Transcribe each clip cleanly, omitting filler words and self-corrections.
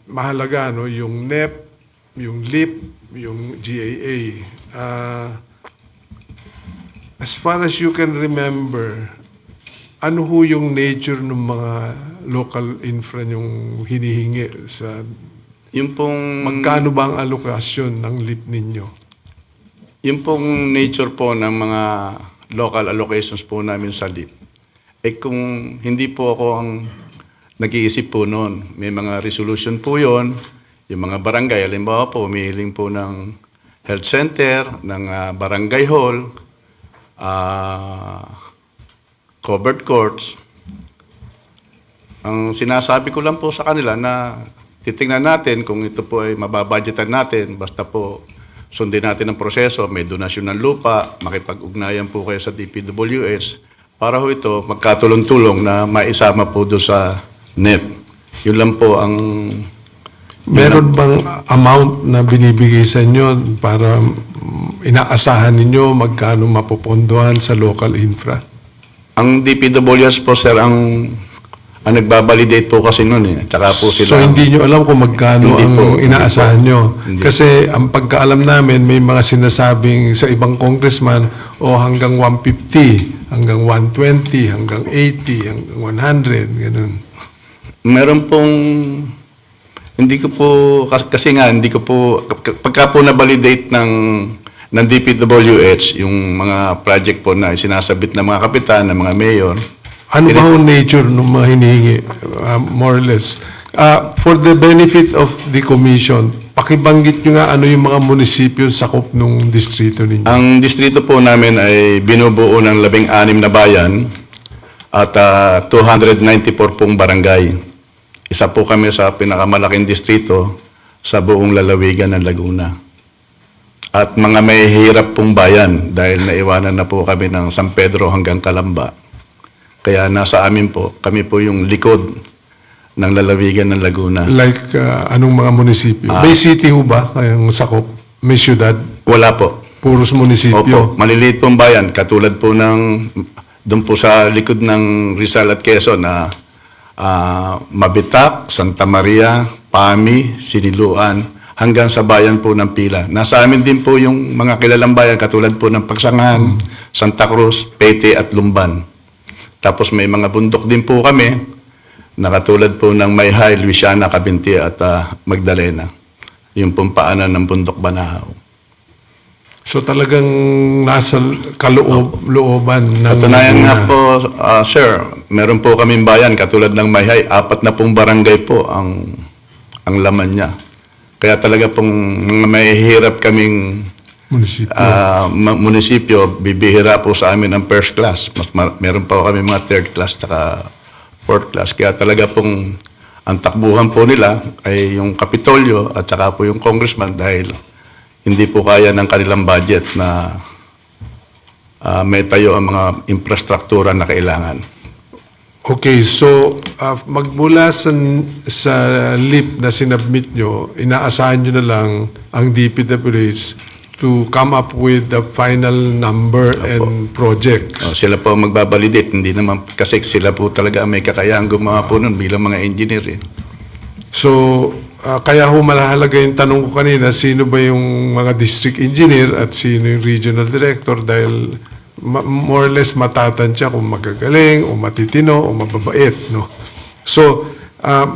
mahalaga, no? Yung NEP, yung LIP, yung GAA. As far as you can remember, ano ho yung nature ng mga local infra yung hinihingi sa... Yung pong, Magkano ba ang alokasyon ng LIP ninyo? yung pong nature po ng mga local allocations po namin sa LIP, kung hindi po ako ang nag-iisip po noon, may mga resolution po yon, yung mga barangay, halimbawa po, umihiling po ng health center, ng barangay hall, covered courts. Ang sinasabi ko lang po sa kanila na titingnan natin kung ito po ay mababudgetan natin, basta po sundin natin ang proseso, may donasyon ng lupa, makipag-ugnayan po kayo sa DPWH, para ho ito magkatulong-tulong na maisama po doon sa NEP. Yun lang po ang... Meron bang amount na binibigay sa inyo para inaasahan ninyo magkano mapupondohan sa local infra? Ang DPWH po, sir, ang nagbabalidate po kasi noon eh. Tsaka po sila... So hindi nyo alam kung magkano Hindi ang po, inaasahan hindi po. nyo? Hindi. Kasi ang pagkaalam namin, may mga sinasabing sa ibang congressman, o hanggang 150, hanggang 120, hanggang 80, hanggang 100, ganun. Meron pong... Hindi ko po... Kasi nga, hindi ko po... Pagka po na-validate ng DPWH, yung mga project po na sinasabit ng mga kapitan, ng mga mayor, Ano ba ang nature ng mga hinihingi, more or less? For the benefit of the commission, pakibanggit nyo nga ano yung mga munisipyo sakop ng distrito ninyo. ang distrito po namin ay binubuo ng 16 na bayan at 294 pong barangay. Isa po kami sa pinakamalaking distrito sa buong lalawigan ng Laguna. At mga may hirap pong bayan dahil naiwanan na po kami ng San Pedro hanggang Calamba. Kaya nasa amin po, kami po yung likod ng lalawigan ng Laguna. Like, anong mga munisipyo? Bay City ho ba kayong sakop? May syudad? Wala po. Puros munisipyo? Opo, maliliit pong bayan, katulad po ng, doon po sa likod ng Rizal at Quezon na Mabitak, Santa Maria, Pami, Siniluan, hanggang sa bayan po ng Pila. Nasa amin din po yung mga kilalang bayan, katulad po ng Pagsangan, Santa Cruz, Pete at Lumban. Tapos may mga bundok din po kami, na katulad po ng Mayhay, Luisiana, Cabinti at Magdalena. Yung pong paanan ng bundok Banahaw. So talagang nasa kalooban ng... Katunayan nga po, sir, meron po kaming bayan, katulad ng Mayhay, 4 na pong barangay po ang laman niya. Kaya talaga pong may hirap kaming Munisipyo. munisipyo, bibihira po sa amin ang first class. Meron pa kami mga third class at fourth class. Kaya talaga pong ang takbuhan po nila ay yung Kapitolyo at saka po yung congressman dahil hindi po kaya ng kanilang budget na may tayo ang mga infrastruktura na kailangan. Okay, so magmula sa LIP na sinubmit nyo, inaasahan nyo na lang ang DPWH to come up with the final number and projects. Sila po ang magbabalidate, hindi naman kasi sila po talaga may kakayahang gumawa po nun bilang mga engineer. Eh. So, kaya ho malahalaga yung tanong ko kanina, sino ba yung mga district engineer at sino yung regional director dahil more or less matatansya kung magagaling o matitino o mababait. No? So,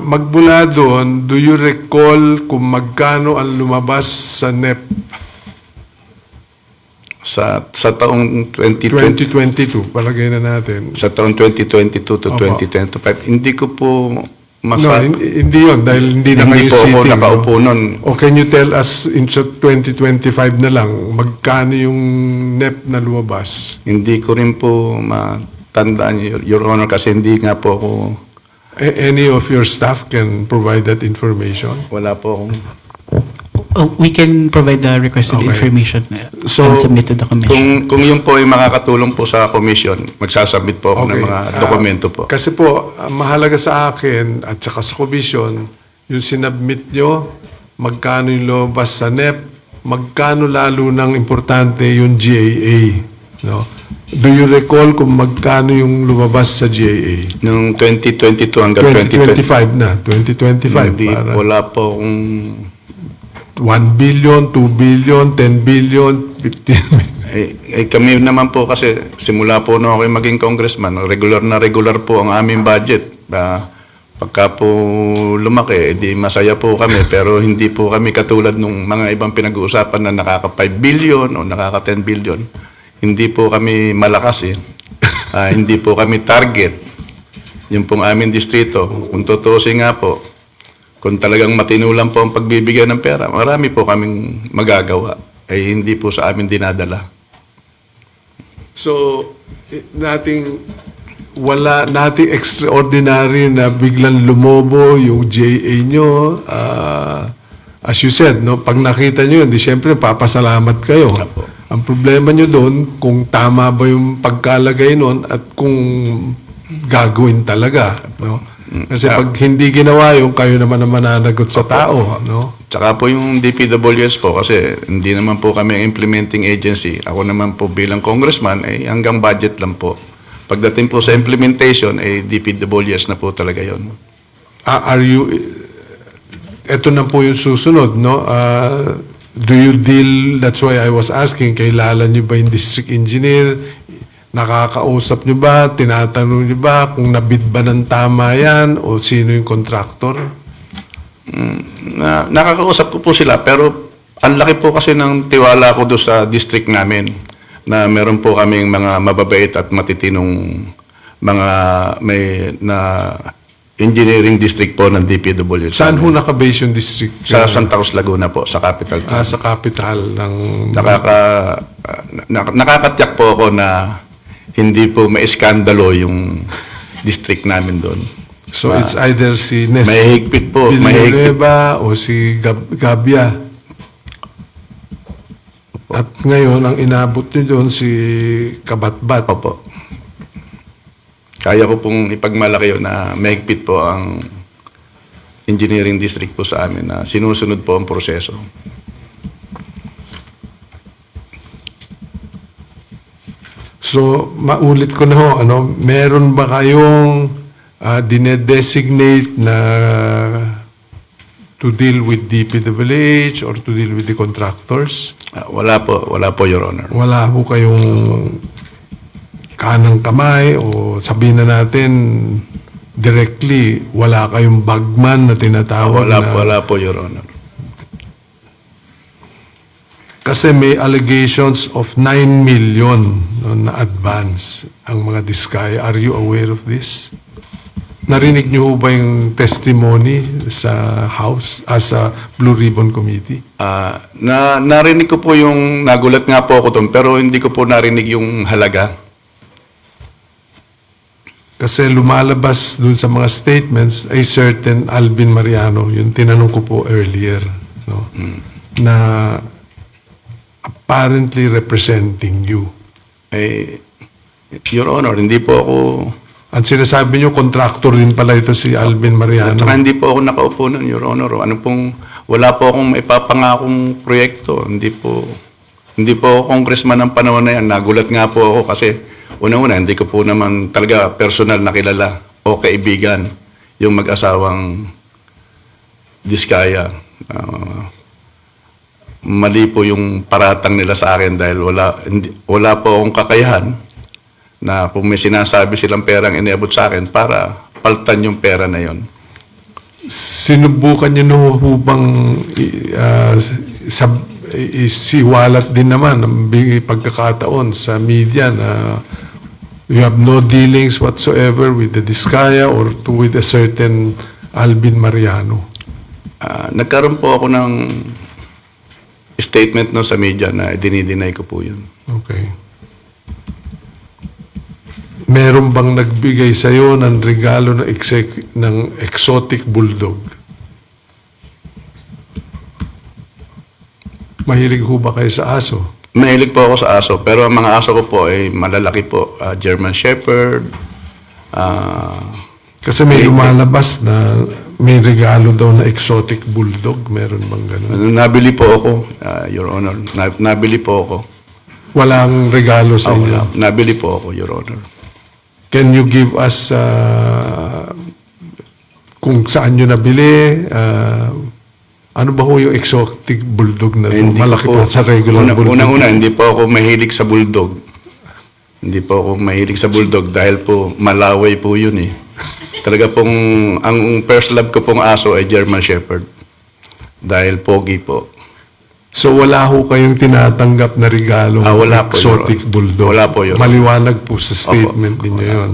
magmula doon, do you recall kung magkano ang lumabas sa NEP Sa taong 2020, 2022? Palagay na natin. sa taong 2022 to Opo. 2025, hindi ko po No, hindi yun dahil hindi na hindi kayo po ako sitting. nakaupo nun. O can you tell us in sa 2025 na lang, magkano yung NEP na lumabas? Hindi ko rin po matandaan, Your Honor, kasi hindi nga po ako, Any of your staff can provide that information? wala po akong... We can provide the requested Okay. information So, and submit to the commission. Kung yun po ay makakatulong po sa commission, magsasubmit po ako ng mga dokumento po. Kasi po, ang mahalaga sa akin at saka sa commission, yung sinubmit nyo, magkano yung lumabas sa NEP, magkano lalo ng importante yung GAA. No? Do you recall kung magkano yung lumabas sa GAA? Noong 2022 hanggang 2025 na, 2025. Hindi, para wala po akong 1 billion, 2 billion, 10 billion, 15 billion. kami naman po kasi simula po nung ako maging congressman, regular po ang aming budget. Pagka po lumaki, di masaya po kami pero hindi po kami katulad nung mga ibang pinag-uusapan na nakaka 5 billion o nakaka 10 billion. Hindi po kami malakas eh. Hindi po kami target. Yung pong aming distrito, kung tutuusin nga po, kung talagang matinulang po ang pagbibigay ng pera, marami po kaming magagawa. Ay hindi po sa amin dinadala. So, wala nating extraordinary na biglang lumobo yung JA nyo. As you said, no, pag nakita nyo yun, di syempre papasalamat kayo. Apo. Ang problema nyo doon, kung tama ba yung pagkalagay noon at kung gagawin talaga. No? Kasi pag hindi ginawa yung kayo naman ang mananagot sa tao. No? Tsaka po yung DPWS po kasi hindi naman po kami ang implementing agency. Ako naman po bilang congressman ay hanggang budget lang po. Pagdating po sa implementation ay DPWS na po talaga yon. Ito na po yung susunod, no? Do you deal, that's why I was asking, kailala niyo ba yung district engineer? Nakakausap niyo ba? Tinatanong niyo ba kung nabid ba ng tama yan? O sino yung contractor? Nakakausap ko po sila pero ang laki po kasi ng tiwala ko doon sa district namin na meron po kaming mga mababait at matitinong mga engineering district po ng DPWH. Saan ho nakabase yung district? Sa Santa Cruz, Laguna po, sa capital. Sa capital ng... Nakakatiyak po ako na hindi po maiskandalo yung district namin doon. So it's either si Nes Mahigpit po. Villanueva o si Gabia. At ngayon, ang inabot niyo doon si Kabatbat. Opo. Kaya ko pong ipagmalaki yun na mahigpit po ang engineering district po sa amin na sinusunod po ang proseso. So, maulit ko na ho, meron ba kayong dinedesignate na to deal with DPWH or to deal with the contractors? Wala po, Your Honor. Wala ho kayong kanang kamay o sabihin na natin directly, wala kayong bagman na tinatawag Wala po, Your Honor. Kasi may allegations of 9 million na advance ang mga Diskaya. Are you aware of this? Narinig niyo ho ba yung testimony sa House as a Blue Ribbon Committee? Narinig ko po yung, nagulat nga po ako doon, pero hindi ko po narinig yung halaga. Kasi lumalabas dun sa mga statements ay certain Alvin Mariano, yung tinanong ko po earlier, no? Na apparently representing you. Your Honor, hindi po ako... Ang sinasabi niyo, contractor din pala ito si Alvin Mariano. Saka hindi po ako nakaupo nun, Your Honor. Wala po akong maipapangakong proyekto. Hindi po ako congressman ng panahon na yan. Nagulat nga po ako kasi una-una, hindi ko po naman talaga personal na kilala o kaibigan yung mag-asawang Diskaya. Mali po yung paratang nila sa akin dahil wala po akong kakayahan na kung may sinasabi silang perang iniabot sa akin para paltan yung pera na yon. Sinubukan niyo na ho bang isiwalat din naman ang pagkakataon sa media na you have no dealings whatsoever with the Diskaya or with a certain Alvin Mariano? Nagkaroon po ako ng statement no sa media na dinideny ko po yun. Okay. Meron bang nagbigay sa'yo ng regalo ng exotic bulldog? Mahilig ho ba kayo sa aso? Mahilig po ako sa aso, pero ang mga aso ko po ay malalaki po. German Shepherd. Kasi may lumalabas na may regalo daw na exotic bulldog. Meron bang ganun? Nabili po ako, Your Honor. Nabili po ako. Walang regalo sa inyo. Nabili po ako, Your Honor. Can you give us kung saan nyo nabili? Ano ba ho yung exotic bulldog na Hindi ko malaki po- pa sa regular bulldog? Unang-una, hindi po ako mahilig sa bulldog. Hindi po ako mahilig sa bulldog dahil po malaway po yun eh. Talaga pong, ang first love ko pong aso ay German Shepherd. Dahil pogi po. So wala ho kayong tinatanggap na regalo Wala po, Your exotic Honor. bulldog? Wala po, Your Honor. Maliwanag po sa statement ninyo yun.